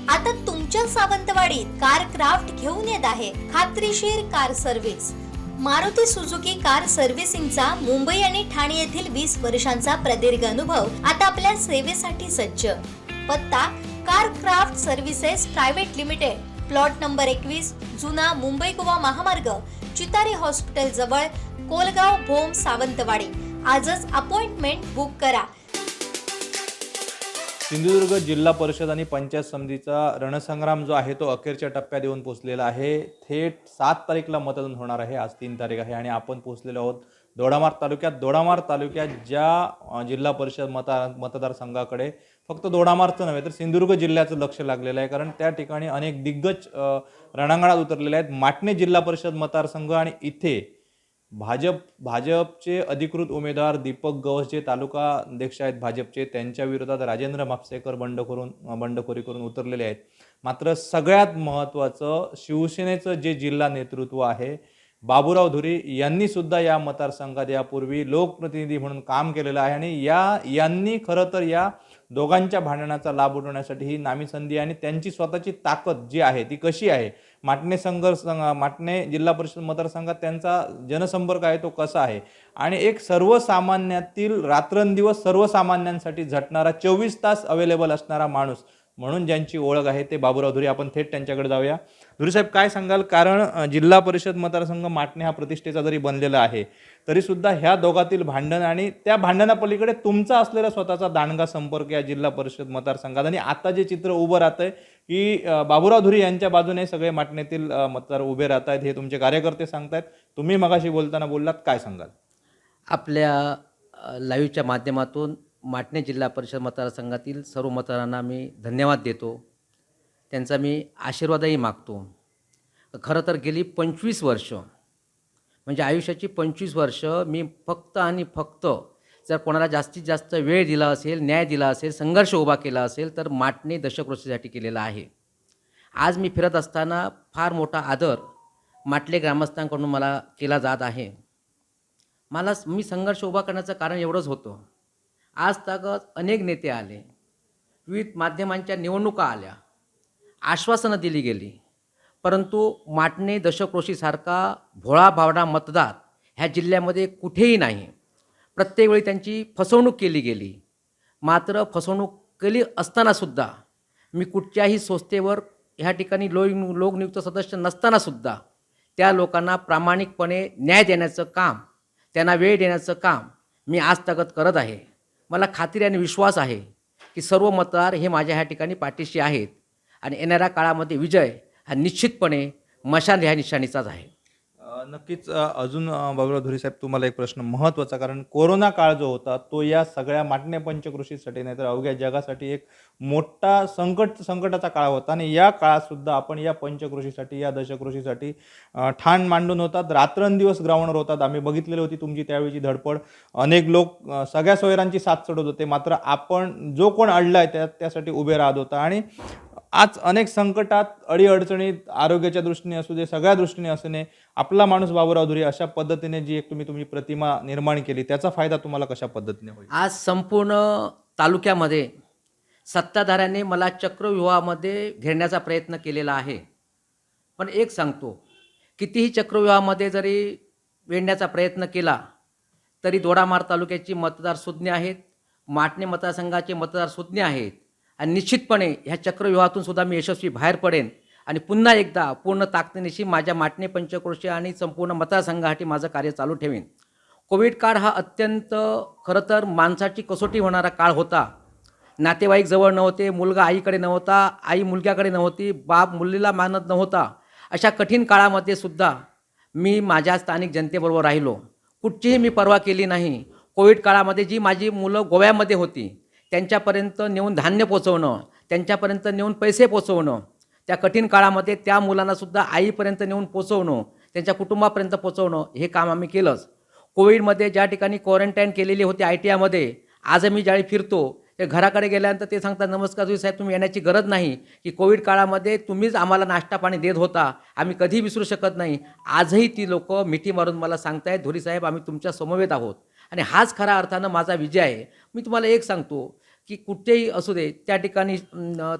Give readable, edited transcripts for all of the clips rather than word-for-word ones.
आता तुमच्या सावंतवाडीत car craft घेऊन येत आहे खात्रीशीर car service. Maruti Suzuki car सर्व्हिसिंगचा मुंबई आणि ठाणे येथील 20 वर्षांचा प्रदीर्घ अनुभव आता आपल्या सेवेसाठी सज्ज. पत्ता car craft services private limited, plot number 21, जुना मुंबई गोवा महामार्ग, चितारी हॉस्पिटल जवळ, कोलगाव भोम, सावंतवाडी. आजच अपॉइंटमेंट बुक करा. सिंधुदुर्ग जिल्हा परिषद आणि पंचायत समितीचा रणसंग्राम जो आहे तो अखेरच्या टप्प्यात येऊन पोहोचलेला आहे. थेट 7 तारीखला मतदान होणार आहे. आज 3 तारीख आहे आणि आपण पोहोचलेलो आहोत दोडामार्ग तालुक्यात. दोडामार्ग तालुक्यात ज्या जिल्हा परिषद मतदारसंघाकडे फक्त दोडामार्गचं नव्हे तर सिंधुदुर्ग जिल्ह्याचं लक्ष लागलेलं आहे, कारण त्या ठिकाणी अनेक दिग्गज रणांगणात उतरलेले आहेत. माटणे जिल्हा परिषद मतदारसंघ आणि इथे भाजपचे अधिकृत उमेदवार दीपक गवस जे तालुका अध्यक्ष आहेत भाजपचे, त्यांच्या विरोधात राजेंद्र म्हापसेकर बंडखोरी करून उतरलेले आहेत. मात्र सगळ्यात महत्त्वाचं शिवसेनेचं जे जिल्हा नेतृत्व आहे बाबूराव धुरी यांनी सुद्धा या मतदारसंघात यापूर्वी लोकप्रतिनिधी म्हणून काम केलेलं आहे आणि यांनी खरं तर या दोघांच्या भांडणाचा लाभ उठवण्यासाठी ही नामी संधी आहे आणि त्यांची स्वतःची ताकद जी आहे ती कशी आहे, माटणे जिल्हा परिषद मतदारसंघात त्यांचा जनसंपर्क आहे तो कसा आहे आणि एक सर्वसामान्यातील रात्रंदिवस सर्वसामान्यांसाठी झटणारा 24 तास अवेलेबल असणारा माणूस म्हणून ज्यांची ओळख आहे ते बाबूराव धुरी. आपण थेट त्यांच्याकडे जाऊया. धुरी साहेब, काय सांगाल? कारण जिल्हा परिषद मतदारसंघ माटणे हा प्रतिष्ठेचा जरी बनलेला आहे तरी सुद्धा ह्या दोघातील भांडण आणि त्या भांडणापलीकडे तुमचा असलेला स्वतःचा दांडगा संपर्क या जिल्हा परिषद मतदारसंघात आणि आता जे चित्र उभं राहतंय की बाबूराव धुरी यांच्या बाजूने सगळे माटणेतील मतदार उभे राहत आहेत, हे तुमचे कार्यकर्ते सांगतायत. तुम्ही मगाशी बोलताना बोललात, काय सांगाल? आपल्या लाईव्हच्या माध्यमातून माटणे जिल्हा परिषद मतदारसंघातील सर्व मतदारांना मी धन्यवाद देतो. त्यांचा मी आशीर्वादही मागतो. खरं तर गेली 25 वर्ष म्हणजे आयुष्याची 25 वर्ष मी फक्त आणि फक्त जर कोणाला जास्तीत जास्त वेळ दिला असेल, न्याय दिला असेल, संघर्ष उभा केला असेल तर माटणे दशकवृत्तीसाठी केलेला आहे. आज मी फिरत असताना फार मोठा आदर माटले ग्रामस्थांकडून मला केला जात आहे. मी संघर्ष उभा करण्याचं कारण एवढंच होतं. आज तक अनेक नेते आले, विविध माध्यमांच्या निवडणुका आल्या, आश्वासनं दिली गेली, परंतु माटणे दशक्रोशीसारखा भोळाभावडा मतदार ह्या जिल्ह्यामध्ये कुठेही नाही. प्रत्येक वेळी त्यांची फसवणूक केली गेली. मात्र फसवणूक केली असतानासुद्धा मी कुठच्याही संस्थेवर ह्या ठिकाणी लोकनियुक्त सदस्य नसतानासुद्धा त्या लोकांना प्रामाणिकपणे न्याय देण्याचं काम, त्यांना वेळ देण्याचं काम मी आज तगत करत आहे. मला खात्री आणि विश्वास आहे की सर्व मतदार हे माझ्या ह्या ठिकाणी पाठीशी आहेत आणि येणाऱ्या काळामध्ये विजय हा निश्चितपणे मशाल ह्या निशाणीचाच आहे. नक्कीच. अजून बाबूराव धुरी साहेब, तुम्हाला एक प्रश्न महत्त्वाचा, कारण कोरोना काळ जो होता तो या सगळ्या माटणे पंचकृषीसाठी नाही तर अवघ्या जगासाठी एक मोठा संकटाचा काळ होता आणि या काळात सुद्धा आपण या पंचकृषीसाठी, या दशकृषीसाठी ठाण मांडून होतात, रात्रंदिवस ग्राउंडवर होतात. आम्ही बघितलेली होती तुमची त्यावेळीची धडपड. अनेक लोक सगळ्या सोयरांची साथ सोडत होते, मात्र आपण जो कोण अडलाय त्यासाठी उभे राहत होता आणि आज अनेक संकटात, अडीअडचणीत, आरोग्याच्या दृष्टीने असू दे, सगळ्या दृष्टीने असू दे, आपला माणूस बाबूराव धुरी अशा पद्धतीने जी एक तुम्ही प्रतिमा निर्माण केली त्याचा फायदा तुम्हाला कशा पद्धतीने होईल? आज संपूर्ण तालुक्यामध्ये सत्ताधाऱ्यांनी मला चक्रव्यूहामध्ये घेरण्याचा प्रयत्न केलेला आहे. पण एक सांगतो, कितीही चक्रव्यूहामध्ये जरी वेढण्याचा प्रयत्न केला तरी दोडामार्ग तालुक्याची मतदार सुज्ञ आहेत, माटणे मतदारसंघाचे मतदार सुज्ञ आहेत आणि निश्चितपणे ह्या चक्रव्यूहातून सुद्धा मी यशस्वी बाहेर पडेन आणि पुन्हा एकदा पूर्ण ताकदीनिशी माझ्या माटणे पंचक्रोशी आणि संपूर्ण मतदारसंघासाठी माझं कार्य चालू ठेवीन. कोविड काळ हा अत्यंत खरं तर माणसाची कसोटी होणारा काळ होता. नातेवाईक जवळ नव्हते, मुलगा आईकडे नव्हता, आई मुलग्याकडे नव्हती, बाप मुलीला मानत नव्हता. अशा कठीण काळामध्ये सुद्धा मी माझ्या स्थानिक जनतेबरोबर राहिलो. कुठचीही मी पर्वा केली नाही. कोविड काळामध्ये जी माझी मुलं गोव्यामध्ये होती त्यांच्यापर्यंत नेऊन धान्य पोचवणं, त्यांच्यापर्यंत नेऊन पैसे पोचवणं, त्या कठीण काळामध्ये त्या मुलांनासुद्धा आईपर्यंत नेऊन पोचवणं, त्यांच्या कुटुंबापर्यंत पोचवणं, हे काम आम्ही केलंच. कोविडमध्ये ज्या ठिकाणी क्वारंटाईन केलेली होती ITIमध्ये, आज मी ज्यावेळी फिरतो ते घराकडे गेल्यानंतर ते सांगतात, नमस्कार धुरी साहेब, तुम्ही येण्याची गरज नाही, की कोविड काळामध्ये तुम्हीच आम्हाला नाश्ता पाणी देत होता, आम्ही कधी विसरू शकत नाही. आजही ती लोक मिठी मारून मला सांगतायत, धुरी साहेब आम्ही तुमच्या समवेत आहोत आणि हाच खऱ्या अर्थानं माझा विजय आहे. मी तुम्हाला एक सांगतो की कुठेही असू दे त्या ठिकाणी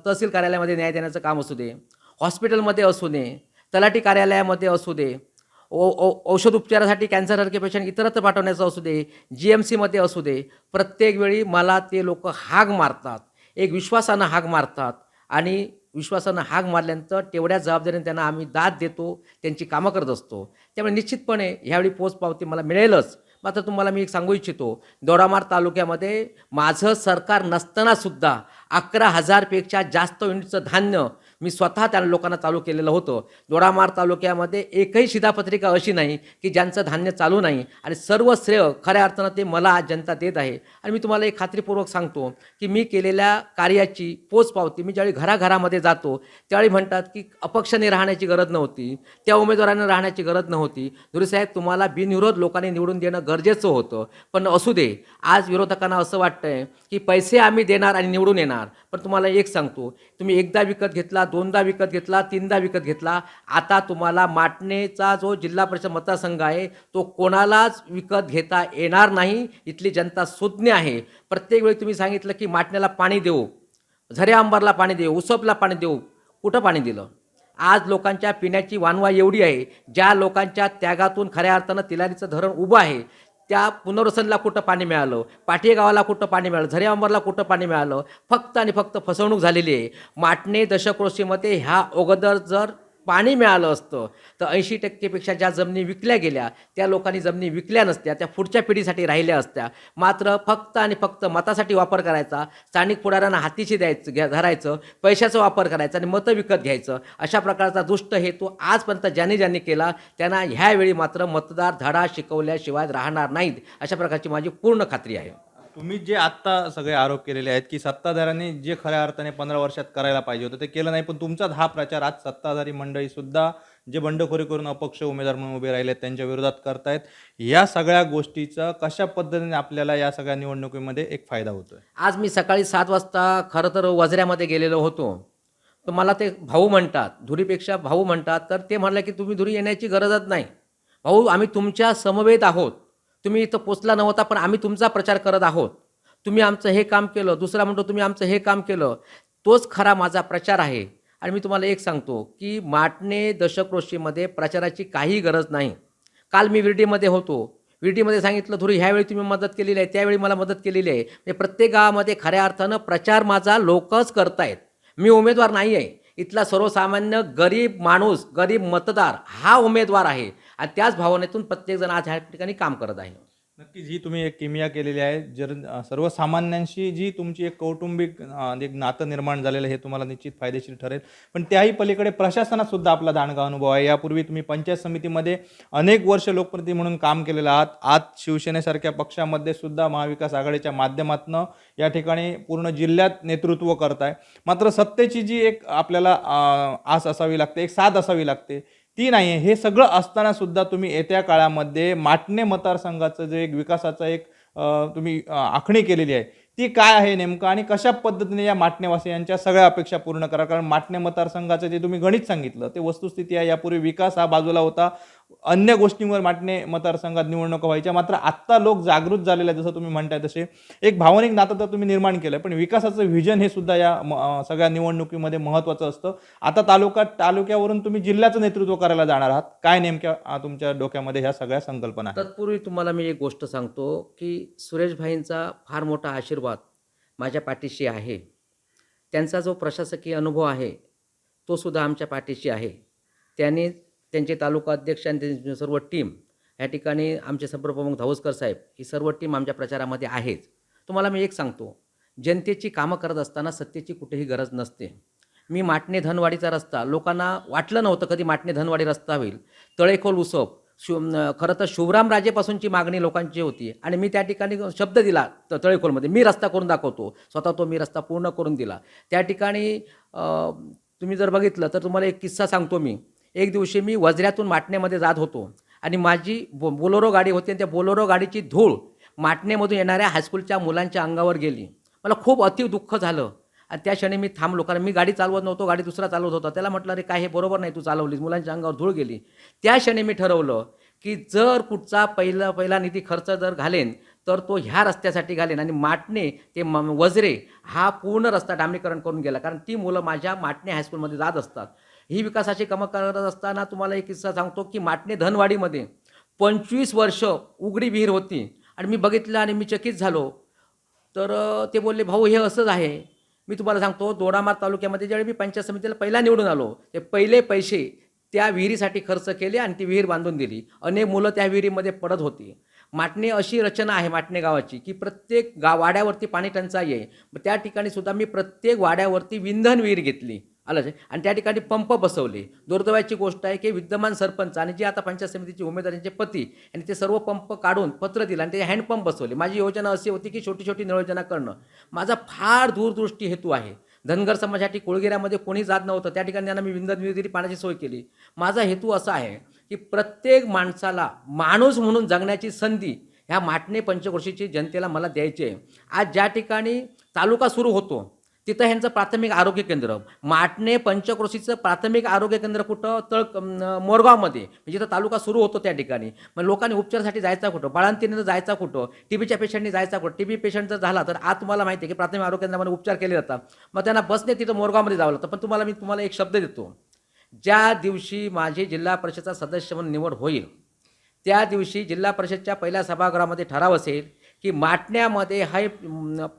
तहसील कार्यालयामध्ये न्याय देण्याचं काम असू दे, हॉस्पिटलमध्ये असू दे, तलाठी कार्यालयामध्ये असू दे, औषध उपचारासाठी कॅन्सरसारखे पेशंट इतरत्र पाठवण्याचं असू दे, GMCमध्ये असू दे, प्रत्येक वेळी मला ते लोक हाक मारतात, एक विश्वासानं हाक मारतात आणि विश्वासानं हाक मारल्यानंतर तेवढ्या जबाबदारीने त्यांना आम्ही दाद देतो, त्यांची कामं करत असतो. त्यामुळे निश्चितपणे ह्यावेळी पोचपावती मला मिळेलच. मात्र तुम्हाला मी एक सांगू इच्छितो, दोडामार्ग तालुक्यामध्ये माझं सरकार नसतानासुद्धा 11,000पेक्षा जास्त युनिटचं धान्य मी स्वतः त्या लोकांना चालू केलेलं होतं. दोडामार्ग तालुक्यामध्ये एकही शिधापत्रिका अशी नाही की ज्यांचं धान्य चालू नाही आणि सर्व श्रेय खऱ्या अर्थानं ते मला आज जनता देत आहे. आणि मी तुम्हाला एक खात्रीपूर्वक सांगतो की मी केलेल्या कार्याची पोचपावती मी ज्यावेळी घराघरामध्ये जातो त्यावेळी म्हणतात की अपक्षाने राहण्याची गरज नव्हती, त्या उमेदवारांना राहण्याची गरज नव्हती. धुरीसाहेब तुम्हाला बिनविरोध लोकांनी निवडून देणं गरजेचं होतं. पण असू दे, आज विरोधकांना असं वाटतंय की पैसे आम्ही देणार आणि निवडून येणार. पण तुम्हाला एक सांगतो, तुम्ही एकदा विकत घेतला, दोनदा विकत घेतला, तीनदा विकत घेतला, आता तुम्हाला माटणेचा जो जिल्हा परिषद मतदारसंघ आहे तो कोणालाच विकत घेता येणार नाही. इथली जनता सुज्ञ आहे. प्रत्येक वेळी तुम्ही सांगितलं की माटण्याला पाणी देऊ, झरे अंबरला पाणी देऊ, उसपला पाणी देऊ, कुठं पाणी दिलं? आज लोकांच्या पिण्याची वानवा एवढी आहे, ज्या लोकांच्या त्यागातून खऱ्या अर्थानं तिलारीचं धरण उभं आहे त्या पुनर्वसनला कुठं पाणी मिळालं, पाठी गावाला कुठं पाणी मिळालं, झरे अंबरला कुठं पाणी मिळालं? फक्त आणि फक्त फसवणूक झालेली आहे. माटणे दशकृषीमध्ये ह्या अगोदर जर पाणी मिळालं असतं तर 80%पेक्षा ज्या जमिनी विकल्या गेल्या त्या लोकांनी जमिनी विकल्या नसत्या, त्या पुढच्या पिढीसाठी राहिल्या असत्या. मात्र फक्त आणि फक्त मतासाठी वापर करायचा, स्थानिक पुढाऱ्यांना हातीशी धरायचं, पैशाचा वापर करायचा आणि मतं विकत घ्यायचं, अशा प्रकारचा दुष्ट हेतू आजपर्यंत ज्यांनी केला त्यांना ह्यावेळी मात्र मतदार धडा शिकवल्याशिवाय राहणार नाहीत, अशा प्रकारची माझी पूर्ण खात्री आहे. तुम्ही जे आत्ता सगळे आरोप केलेले आहेत की सत्ताधाऱ्यांनी जे खऱ्या अर्थाने 15 वर्षात करायला पाहिजे होतं ते केलं नाही, पण तुमचाच हा प्रचार आज सत्ताधारी मंडळी सुद्धा जे बंडखोरी करून अपक्ष उमेदवार म्हणून उभे राहिले त्यांच्या विरोधात करतायत. या सगळ्या गोष्टीचा कशा पद्धतीने आपल्याला या सगळ्या निवडणुकीमध्ये एक फायदा होतोय? आज मी सकाळी 7 वाजता खरं तर वजऱ्यामध्ये गेलेलो होतो. तर मला ते भाऊ म्हणतात, धुरीपेक्षा भाऊ म्हणतात, तर ते म्हणलं की तुम्ही धुरी येण्याची गरजच नाही भाऊ, आम्ही तुमच्या समवेत आहोत. तुम्ही इथं पोचला नव्हता पण आम्ही तुमचा प्रचार करत आहोत. तुम्ही आमचं हे काम केलं, दुसरा म्हणतो तुम्ही आमचं हे काम केलं, तोच खरा माझा प्रचार आहे. आणि मी तुम्हाला एक सांगतो की माटणे दशकृषीमध्ये प्रचाराची काही गरज नाही. काल मी विर्डीमध्ये होतो, विर्डीमध्ये सांगितलं धुरी ह्यावेळी तुम्ही मदत केलेली आहे, त्यावेळी मला मदत केलेली आहे. म्हणजे प्रत्येक गावामध्ये खऱ्या अर्थानं प्रचार माझा लोकच करतायत, मी उमेदवार नाही आहे. इथला सर्वसामान्य गरीब माणूस, गरीब मतदार हा उमेदवार आहे आणि त्याच भावनेतून प्रत्येकजण आज ह्या ठिकाणी काम करत आहे. नक्कीच ही तुम्ही एक किमया केलेली आहे. जर सर्वसामान्यांशी जी तुमची एक कौटुंबिक एक नातं निर्माण झालेलं आहे हे तुम्हाला निश्चित फायदेशीर ठरेल. पण त्याही पलीकडे प्रशासनात सुद्धा आपला दांडगा अनुभव आहे. यापूर्वी तुम्ही पंचायत समितीमध्ये अनेक वर्ष लोकप्रतिनिधी म्हणून काम केलेलं आहात. आज शिवसेनेसारख्या पक्षामध्ये सुद्धा महाविकास आघाडीच्या माध्यमातून या ठिकाणी पूर्ण जिल्ह्यात नेतृत्व करताय. मात्र सत्तेची जी एक आपल्याला आस असावी लागते, एक साथ असावी लागते, ती नाही आहे. हे सगळं असताना सुद्धा तुम्ही येत्या काळामध्ये माटणे मतदारसंघाचं जे एक विकासाचं एक तुम्ही आखणी केलेली आहे ती काय आहे नेमकं आणि कशा पद्धतीने या माटणेवासियांच्या सगळ्या अपेक्षा पूर्ण करा? कारण माटणे मतदारसंघाचं जे तुम्ही गणित सांगितलं ते वस्तुस्थिती आहे. यापूर्वी विकास हा बाजूला होता, अन्य गोष्टींवर माटणे मतदारसंघात निवडणुका व्हायच्या. मात्र आत्ता लोक जागृत झालेले आहेत, जसं तुम्ही म्हणताय तसे एक भावनिक नातं तर तुम्ही निर्माण केलं, पण विकासाचं व्हिजन हे सुद्धा या सगळ्या निवडणुकीमध्ये महत्त्वाचं असतं. आता तालुक्यावरून तुम्ही जिल्ह्याचं नेतृत्व करायला जाणार आहात, काय नेमक्या तुमच्या डोक्यामध्ये ह्या सगळ्या संकल्पना आहेत? तत्पूर्वी तुम्हाला मी एक गोष्ट सांगतो की सुरेशभाईंचा फार मोठा आशीर्वाद माझ्या पाठीशी आहे. त्यांचा जो प्रशासकीय अनुभव आहे तो सुद्धा आमच्या पाठीशी आहे. त्यांनी त्यांचे तालुका अध्यक्ष आणि त्यांची सर्व टीम या ठिकाणी आमचे संप्रमुख धावसकर साहेब ही सर्व टीम आमच्या प्रचारामध्ये आहेच. तुम्हाला मी एक सांगतो, जनतेची कामं करत असताना सत्तेची कुठेही गरज नसते. मी माटणे धनवाडीचा रस्ता, लोकांना वाटलं नव्हतं कधी माटणे धनवाडी रस्ता होईल. तळेखोल उसप खरं तर शिवरामराजेपासूनची मागणी लोकांची होती आणि मी त्या ठिकाणी शब्द दिला तळेखोलमध्ये मी रस्ता करून दाखवतो, स्वतः तो मी रस्ता पूर्ण करून दिला. त्या ठिकाणी तुम्ही जर बघितलं तर तुम्हाला एक किस्सा सांगतो मी. एक दिवशी मी वजऱ्यातून माटणेमध्ये जात होतो आणि माझी बोलोरो गाडी होती आणि त्या बोलोरो गाडीची धूळ माटणेमधून येणाऱ्या हायस्कूलच्या मुलांच्या अंगावर गेली. मला खूप अति दुःख झालं आणि त्या क्षणी मी थांबलो, कारण मी गाडी चालवत नव्हतो, गाडी दुसरा चालवत होता. त्याला म्हटलं अरे काय हे बरोबर नाही, तू चालवलीस, मुलांच्या अंगावर धूळ गेली. त्या क्षणी मी ठरवलं की जर कुठचा पहिला निधी खर्च जर घालेन तर तो ह्या रस्त्यासाठी घालेन आणि माटणे ते वजरे हा पूर्ण रस्ता डांबरीकरण करून गेला. कारण ती मुलं माझ्या माटणे हायस्कूलमध्ये जात असतात. ही विकासाची कामं करत असताना तुम्हाला एक किस्सा सांगतो की माटणे धनवाडीमध्ये 25 वर्ष उघडी विहीर होती आणि मी बघितलं आणि मी चकित झालो. तर ते बोलले, भाऊ हे असंच आहे. मी तुम्हाला सांगतो, दोडामार्ग तालुक्यामध्ये ज्यावेळी मी पंचायत समितीला पहिला निवडून आलो, ते पहिले पैसे त्या विहिरीसाठी खर्च केले आणि ती विहीर बांधून दिली. अनेक मुलं त्या विहिरीमध्ये पडत होती. माटणे अशी रचना आहे माटणे गावाची की प्रत्येक वाड्यावरती पाणी टंचाई आहे. मग त्या ठिकाणी सुद्धा मी प्रत्येक वाड्यावरती विंधन विहीर घेतली आलं आणि त्या ठिकाणी पंप बसवले. दुर्दैवाची गोष्ट आहे की विद्यमान सरपंच आणि जे आता पंचायत समितीचे उमेदवारांचे पती यांनी ते सर्व पंप काढून पत्र दिलं आणि ते हँडपंप बसवले. माझी योजना अशी होती की छोटी छोटी नियोजना करणं. माझा फार दूरदृष्टी हेतू आहे. धनगर समाजासाठी कोळगिऱ्यामध्ये कोणी जात नव्हतं, त्या ठिकाणी त्यांना मी विंधन विहिरी पाण्याची सोय केली. माझा हेतू असा आहे की प्रत्येक माणसाला माणूस म्हणून जगण्याची संधी ह्या माटणे पंचक्रोशीची जनतेला मला द्यायची आहे. आज ज्या ठिकाणी तालुका सुरू होतो तिथं ह्यांचं प्राथमिक आरोग्य केंद्र, माटणे पंचक्रोशीचं प्राथमिक आरोग्य केंद्र कुठं मोरगावमध्ये, म्हणजे जिथं तालुका सुरू होतो त्या ठिकाणी. मग लोकांनी उपचारासाठी जायचा कुठं, बाळंतीनं जायचा कुठं, टीबीच्या पेशंटनी जायचा कुठं. टीबी पेशंट जर झाला तर आज तुम्हाला माहिती आहे की प्राथमिक आरोग्य केंद्रामध्ये उपचार केले जातात. मग त्यांना बसने तिथं मोरगावमध्ये जावं लागतं. पण मी तुम्हाला एक शब्द देतो, ज्या दिवशी माझी जिल्हा परिषदचा सदस्य म्हणून निवड होईल त्या दिवशी जिल्हा परिषदच्या पहिल्या सभागृहामध्ये ठराव असेल की माटण्यामध्ये हे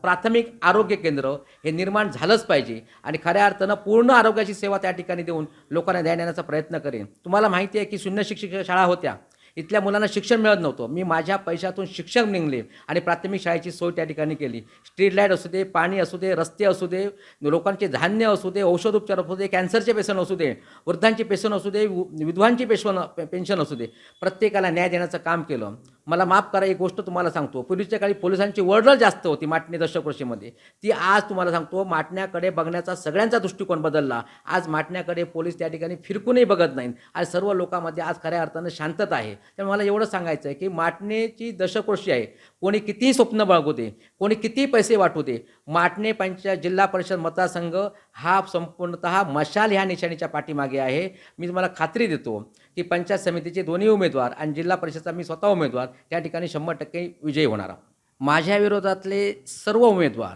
प्राथमिक आरोग्य केंद्र हे निर्माण झालंच पाहिजे आणि खऱ्या अर्थानं पूर्ण आरोग्याची सेवा त्या ठिकाणी देऊन लोकांना देण्याचा प्रयत्न करेन. तुम्हाला माहिती आहे की शून्य शिक्षक शाळा होत्या, इथल्या मुलांना शिक्षण मिळत नव्हतं. मी माझ्या पैशातून शिक्षक निघले आणि प्राथमिक शाळेची सोय त्या ठिकाणी केली. स्ट्रीट लाईट असू दे, पाणी असू दे, रस्ते असू दे, लोकांचे धान्य असू दे, औषधोपचार असू दे, कॅन्सरचे पेशंट असू दे, वृद्धांची पेशंट असू दे, विधवांची पेन्शन असू दे, प्रत्येकाला न्याय देण्याचं काम केलं. मला माफ करा, एक गोष्ट तुम्हाला सांगतो, पूर्वीच्या काळी पोलिसांची वर्दळ जास्त होती माटणे दशकृषीमध्ये. ती आज तुम्हाला सांगतो माटण्याकडे बघण्याचा सगळ्यांचा दृष्टिकोन बदलला. आज माटण्याकडे पोलीस त्या ठिकाणी फिरकूनही बघत नाहीत. आज सर्व लोकांमध्ये आज खऱ्या अर्थानं शांतता आहे. त्यामुळे मला एवढं सांगायचं आहे की माटणेची दशकृषी आहे. कोणी कितीही स्वप्न बाळगू दे, कोणी कितीही पैसे वाटू दे, माटणे जिल्हा परिषद मतदारसंघ हा संपूर्णतः मशाल ह्या निशाणीच्या पाठीमागे आहे. मी तुम्हाला खात्री देतो की पंचायत समितीचे दोन्ही उमेदवार आणि जिल्हा परिषदचा मी स्वतः उमेदवार त्या ठिकाणी 100% विजयी होणार आहोत. माझ्या विरोधातले सर्व उमेदवार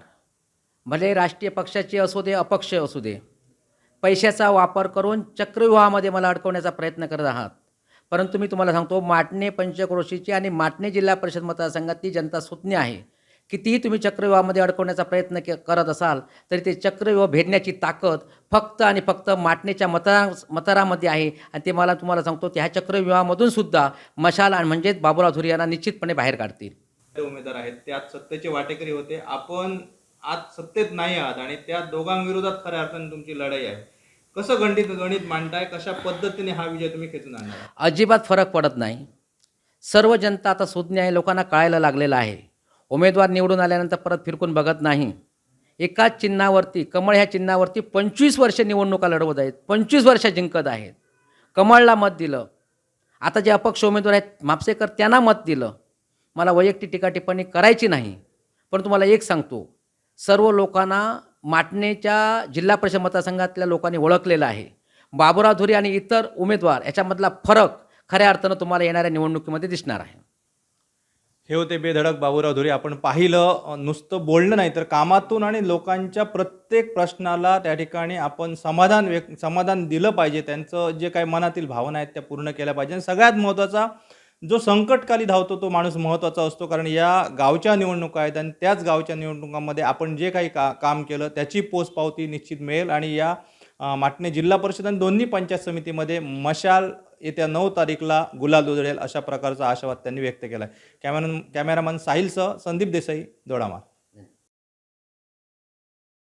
भले राष्ट्रीय पक्षाचे असू दे, अपक्ष असू दे, पैशाचा वापर करून चक्रव्यूहामध्ये मला अडकवण्याचा प्रयत्न करत आहात. परंतु मी तुम्हाला सांगतो, माटणे पंचक्रोशीची आणि माटणे जिल्हा परिषद मतदारसंघातली जनता सुज्ञ आहे. कितीही तुम्ही चक्रव्यूहामध्ये अडकवण्याचा प्रयत्न करत असाल तरी ते चक्रव्यूह भेदण्याची ताकद फक्त आणि फक्त माटणेच्या मतदारामध्ये आहे. आणि ते तुम्हाला सांगतो, त्या चक्रव्यूहामधून सुद्धा मशाल आणि म्हणजेच बाबूराव धुरी यांना निश्चितपणे बाहेर काढतील. उमेदवार आहेत ते आज सत्तेचे वाटेकरी होते. आपण आज सत्तेत नाही आहात आणि त्या दोघांविरोधात खऱ्या अर्थाने तुमची लढाई आहे. कसं गणित मांडताय, कशा पद्धतीने हा विजय तुम्ही खेचून आणणार? अजिबात फरक पडत नाही. सर्व जनता आता सुज्ञ आहे, लोकांना कळायला लागलेलं आहे. उमेदवार निवडून आल्यानंतर परत फिरकून बघत नाही. एकाच चिन्हावरती, कमळ ह्या चिन्हावरती 25 वर्ष निवडणुका लढवत आहेत, 25 वर्ष जिंकत आहेत. कमळला मत दिलं. आता जे अपक्ष उमेदवार आहेत म्हापसेकर त्यांना मत दिलं. मला वैयक्तिक टीका टिप्पणी करायची नाही, पण तुम्हाला एक सांगतो, सर्व लोकांना माटणेच्या जिल्हा परिषद मतदारसंघातल्या लोकांनी ओळखलेलं आहे. बाबूराव धुरी आणि इतर उमेदवार याच्यामधला फरक खऱ्या अर्थानं तुम्हाला येणाऱ्या निवडणुकीमध्ये दिसणार आहे. हे होते बेधडक बाबूराव धुरी. आपण पाहिलं, नुसतं बोलणं नाही तर कामातून आणि लोकांच्या प्रत्येक प्रश्नाला त्या ठिकाणी आपण समाधान दिलं पाहिजे. त्यांचं जे काही मनातील भावना आहेत त्या पूर्ण केल्या पाहिजे. आणि सगळ्यात महत्त्वाचा, जो संकटकाली धावतो तो माणूस महत्त्वाचा असतो. कारण या गावच्या निवडणुका आहेत आणि त्याच गावच्या निवडणुकांमध्ये आपण जे काही काम केलं त्याची पोचपावती निश्चित मिळेल. आणि या माटणे जिल्हा परिषद आणि दोन्ही पंचायत समितीमध्ये मशाल येत्या 9 तारीखला गुलाल उधळेल अशा प्रकारचा आशावाद त्यांनी व्यक्त केला आहे. कॅमेरामन साहिलसह संदीप देसाई, दोडामार्ग.